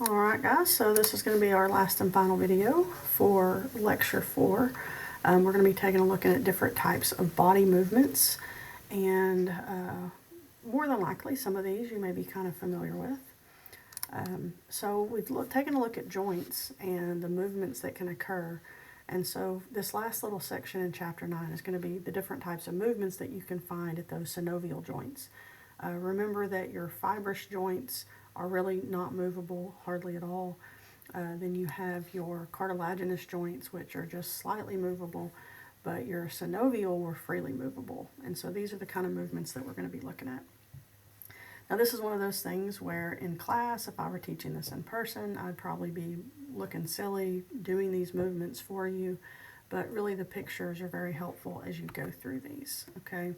Alright guys, so this is going to be our last and final video for lecture 4. We're going to be taking a look at different types of body movements, and more than likely some of these you may be kind of familiar with. So we've taken a look at joints and the movements that can occur, and so this last little section in chapter 9 is going to be the different types of movements that you can find at those synovial joints. Remember that your fibrous joints are really not movable hardly at all. Then you have your cartilaginous joints, which are just slightly movable, but your synovial were freely movable. And so these are the kind of movements that we're going to be looking at. Now this is one of those things where in class, if I were teaching this in person, I'd probably be looking silly doing these movements for you, but really the pictures are very helpful as you go through these, okay?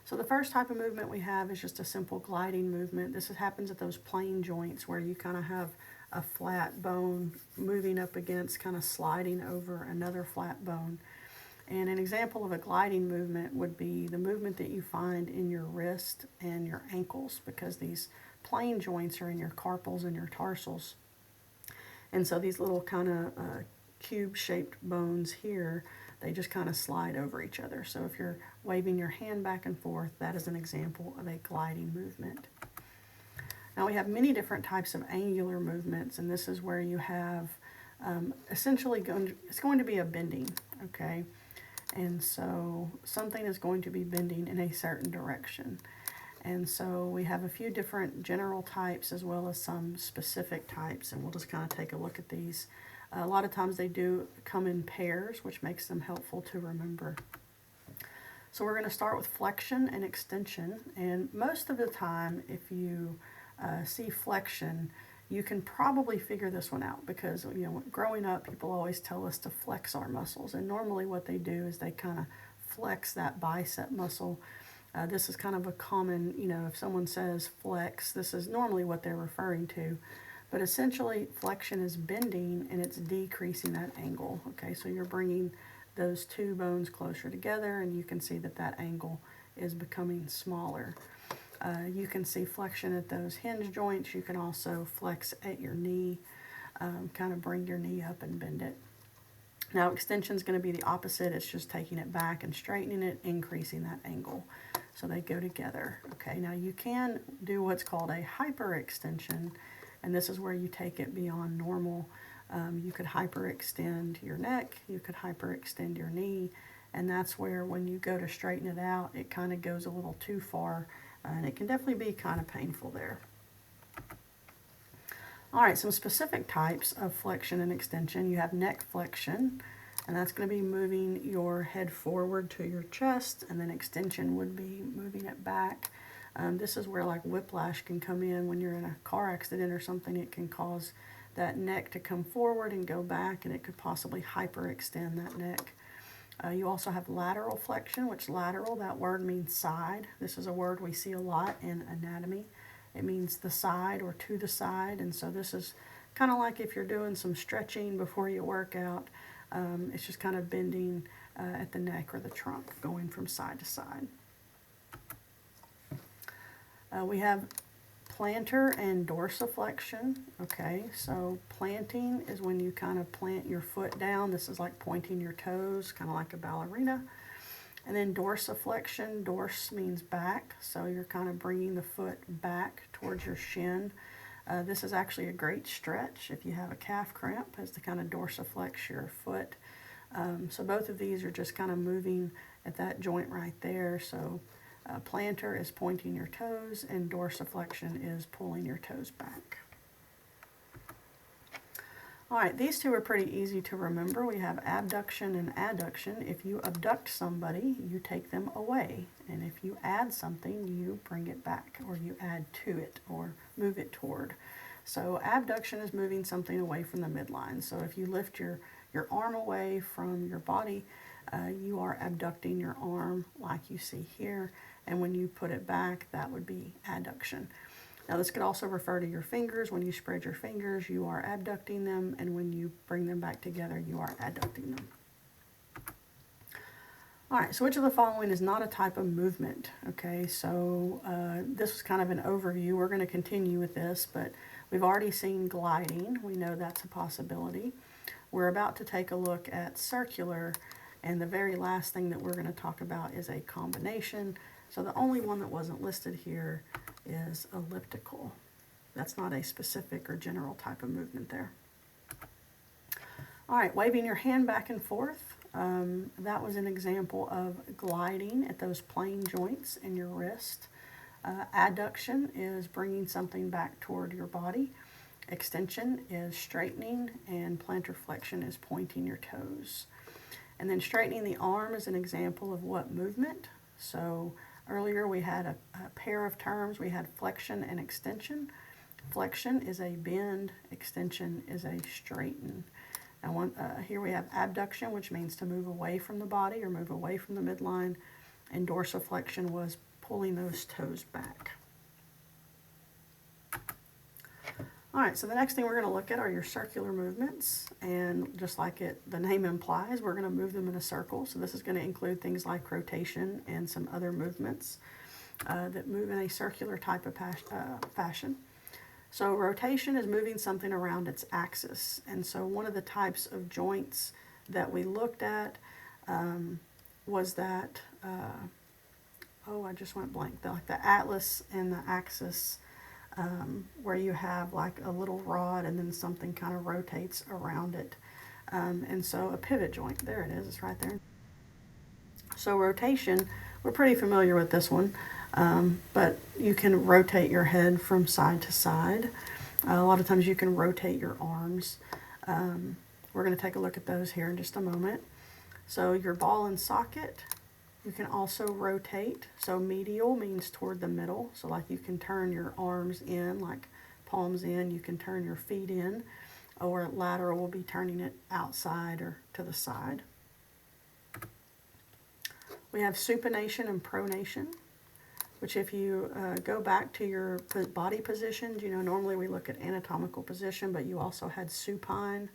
So the first type of movement we have is just a simple gliding movement. This happens at those plane joints where you kind of have a flat bone moving up against, kind of sliding over another flat bone. And an example of a gliding movement would be the movement that you find in your wrist and your ankles, because these plane joints are in your carpals and your tarsals. And so these little kind of cube-shaped bones here, they just kind of slide over each other. So if you're waving your hand back and forth, that is an example of a gliding movement. Now we have many different types of angular movements, and this is where you have essentially it's going to be a bending, okay? And so something is going to be bending in a certain direction. And so we have a few different general types as well as some specific types, and we'll just kind of take a look at these. A lot of times they do come in pairs, which makes them helpful to remember. So we're going to start with flexion and extension, and most of the time if you see flexion, you can probably figure this one out, because growing up people always tell us to flex our muscles, and normally what they do is they kind of flex that bicep muscle. This is kind of a common, if someone says flex, this is normally what they're referring to. But essentially, flexion is bending and it's decreasing that angle. Okay, so you're bringing those two bones closer together, and you can see that that angle is becoming smaller. You can see flexion at those hinge joints. You can also flex at your knee, kind of bring your knee up and bend it. Now, extension is going to be the opposite. It's just taking it back and straightening it, increasing that angle. So they go together. Okay, now you can do what's called a hyperextension, and this is where you take it beyond normal. You could hyperextend your neck, you could hyperextend your knee, and that's where when you go to straighten it out, it kind of goes a little too far, and it can definitely be kind of painful there. All right, some specific types of flexion and extension. You have neck flexion, and that's going to be moving your head forward to your chest, and then extension would be moving it back. This is where like whiplash can come in when you're in a car accident or something. It can cause that neck to come forward and go back, and it could possibly hyperextend that neck. You also have lateral flexion, which lateral, that word means side. This is a word we see a lot in anatomy. It means the side or to the side, and so this is kind of like if you're doing some stretching before you work out. It's just kind of bending at the neck or the trunk, going from side to side. We have plantar and dorsiflexion. Okay, so planting is when you kind of plant your foot down. This is like pointing your toes, kind of like a ballerina. And then dorsiflexion, dors means back, so you're kind of bringing the foot back towards your shin. This is actually a great stretch if you have a calf cramp, as to kind of dorsiflex your foot. So both of these are just kind of moving at that joint right there. So plantar is pointing your toes, and dorsiflexion is pulling your toes back. All right, these two are pretty easy to remember. We have abduction and adduction. If you abduct somebody, you take them away. And if you add something, you bring it back, or you add to it, or move it toward. So abduction is moving something away from the midline. So if you lift your arm away from your body, you are abducting your arm like you see here. And when you put it back, that would be adduction. Now this could also refer to your fingers. When you spread your fingers, you are abducting them, and when you bring them back together, you are adducting them. All right, so which of the following is not a type of movement? Okay, so this was kind of an overview. We're going to continue with this, but we've already seen gliding. We know that's a possibility. We're about to take a look at circular, and the very last thing that we're going to talk about is a combination. So the only one that wasn't listed here is elliptical. That's not a specific or general type of movement there. All right, waving your hand back and forth. That was an example of gliding at those plane joints in your wrist. Adduction is bringing something back toward your body. Extension is straightening, and plantar flexion is pointing your toes. And then straightening the arm is an example of what movement? So earlier we had a pair of terms. We had flexion and extension. Flexion is a bend, extension is a straighten. Now here we have abduction, which means to move away from the body or move away from the midline, and dorsiflexion was pulling those toes back. All right, so the next thing we're going to look at are your circular movements, and just like the name implies, we're going to move them in a circle. So this is going to include things like rotation and some other movements that move in a circular type of fashion. So rotation is moving something around its axis, and so one of the types of joints that we looked at was that, I just went blank, like the atlas and the axis, where you have like a little rod and then something kind of rotates around it. And so a pivot joint, there it is, it's right there. So rotation, we're pretty familiar with this one, but you can rotate your head from side to side. A lot of times you can rotate your arms. We're going to take a look at those here in just a moment. So your ball and socket, you can also rotate. So medial means toward the middle. So like you can turn your arms in, like palms in, you can turn your feet in, or lateral will be turning it outside or to the side. We have supination and pronation, which if you go back to your body positions, normally we look at anatomical position, but you also had supine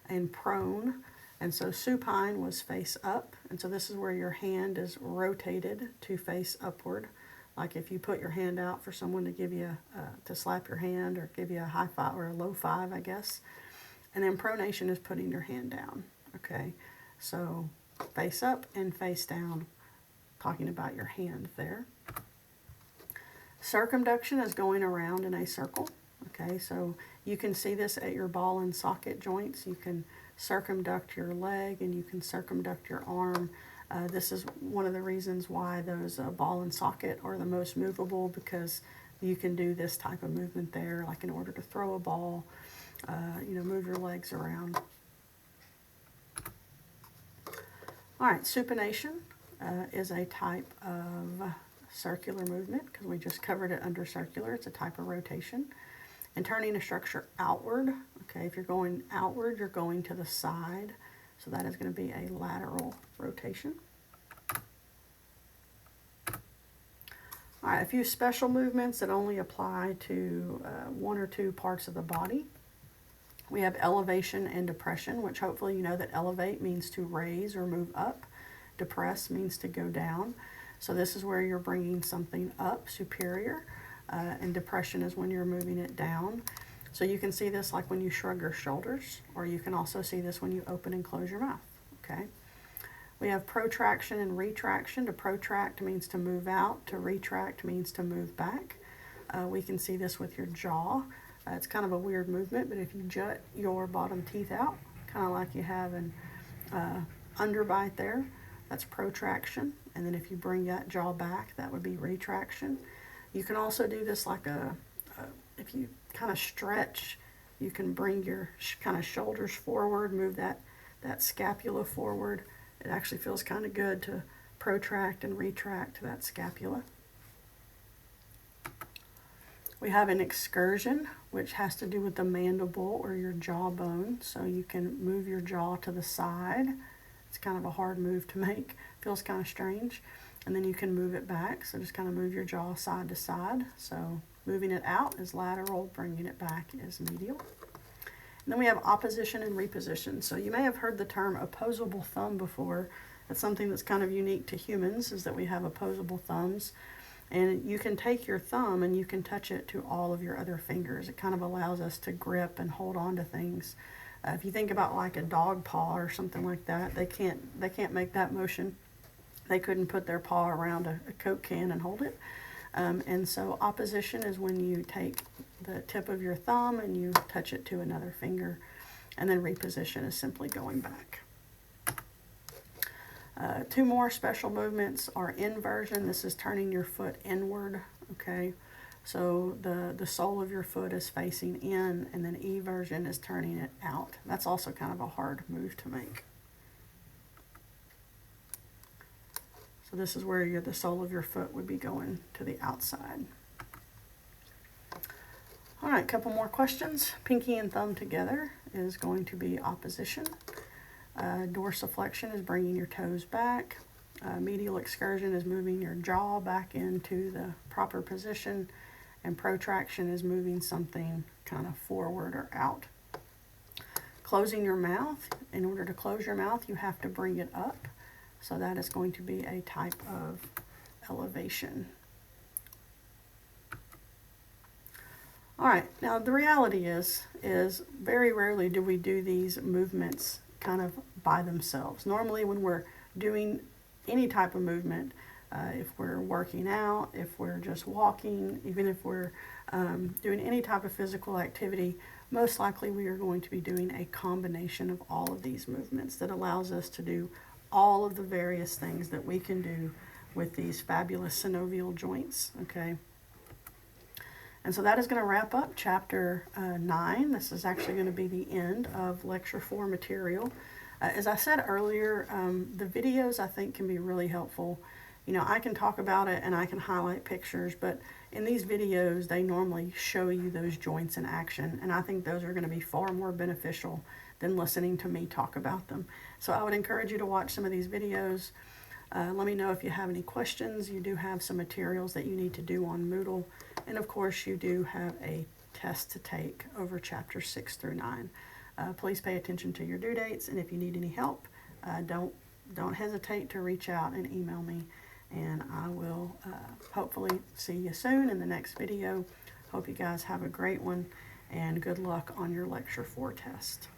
and prone. And so supine was face up, and so this is where your hand is rotated to face upward. Like if you put your hand out for someone to give you, to slap your hand or give you a high five or a low five, I guess. And then pronation is putting your hand down, okay? So face up and face down, talking about your hand there. Circumduction is going around in a circle, okay? So you can see this at your ball and socket joints. You can circumduct your leg and you can circumduct your arm. This is one of the reasons why those ball and socket are the most movable, because you can do this type of movement there, like in order to throw a ball, move your legs around. All right, supination is a type of circular movement, because we just covered it under circular. It's a type of rotation. And turning a structure outward, okay, if you're going outward, you're going to the side, so that is going to be a lateral rotation. All right, a few special movements that only apply to one or two parts of the body. We have elevation and depression, which hopefully you know that elevate means to raise or move up. Depress means to go down. So this is where you're bringing something up, superior, and depression is when you're moving it down. So you can see this like when you shrug your shoulders, or you can also see this when you open and close your mouth, okay? We have protraction and retraction. To protract means to move out. To retract means to move back. We can see this with your jaw. It's kind of a weird movement, but if you jut your bottom teeth out, kind of like you have an underbite there, that's protraction. And then if you bring that jaw back, that would be retraction. You can also do this like if you kind of stretch, you can bring your kind of shoulders forward, move that scapula forward. It actually feels kind of good to protract and retract that scapula. We have an excursion, which has to do with the mandible or your jawbone. So you can move your jaw to the side. It's kind of a hard move to make. Feels kind of strange. And then you can move it back. So just kind of move your jaw side to side. So moving it out is lateral, bringing it back is medial. And then we have opposition and reposition. So you may have heard the term opposable thumb before. That's something that's kind of unique to humans, is that we have opposable thumbs. And you can take your thumb and you can touch it to all of your other fingers. It kind of allows us to grip and hold on to things. If you think about like a dog paw or something like that, they can't make that motion. They couldn't put their paw around a Coke can and hold it. And so opposition is when you take the tip of your thumb and you touch it to another finger. And then reposition is simply going back. Two more special movements are inversion. This is turning your foot inward, okay? So the sole of your foot is facing in, and then eversion is turning it out. That's also kind of a hard move to make. So this is where the sole of your foot would be going to the outside. All right, couple more questions. Pinky and thumb together is going to be opposition. Dorsiflexion is bringing your toes back. Medial excursion is moving your jaw back into the proper position. And protraction is moving something kind of forward or out. Closing your mouth. In order to close your mouth, you have to bring it up. So that is going to be a type of elevation. All right, now the reality is very rarely do we do these movements kind of by themselves. Normally when we're doing any type of movement, if we're working out, if we're just walking, even if we're doing any type of physical activity, most likely we are going to be doing a combination of all of these movements that allows us to do all of the various things that we can do with these fabulous synovial joints, okay? And so that is going to wrap up chapter 9. This is actually going to be the end of lecture 4 material. As I said earlier, the videos I think can be really helpful. You know, I can talk about it and I can highlight pictures, but in these videos, they normally show you those joints in action, and I think those are going to be far more beneficial than listening to me talk about them. So I would encourage you to watch some of these videos. Let me know if you have any questions. You do have some materials that you need to do on Moodle, and of course you do have a test to take over chapters 6 through 9. Please pay attention to your due dates, and if you need any help, don't hesitate to reach out and email me, and I will hopefully see you soon in the next video. Hope you guys have a great one, and good luck on your lecture 4 test.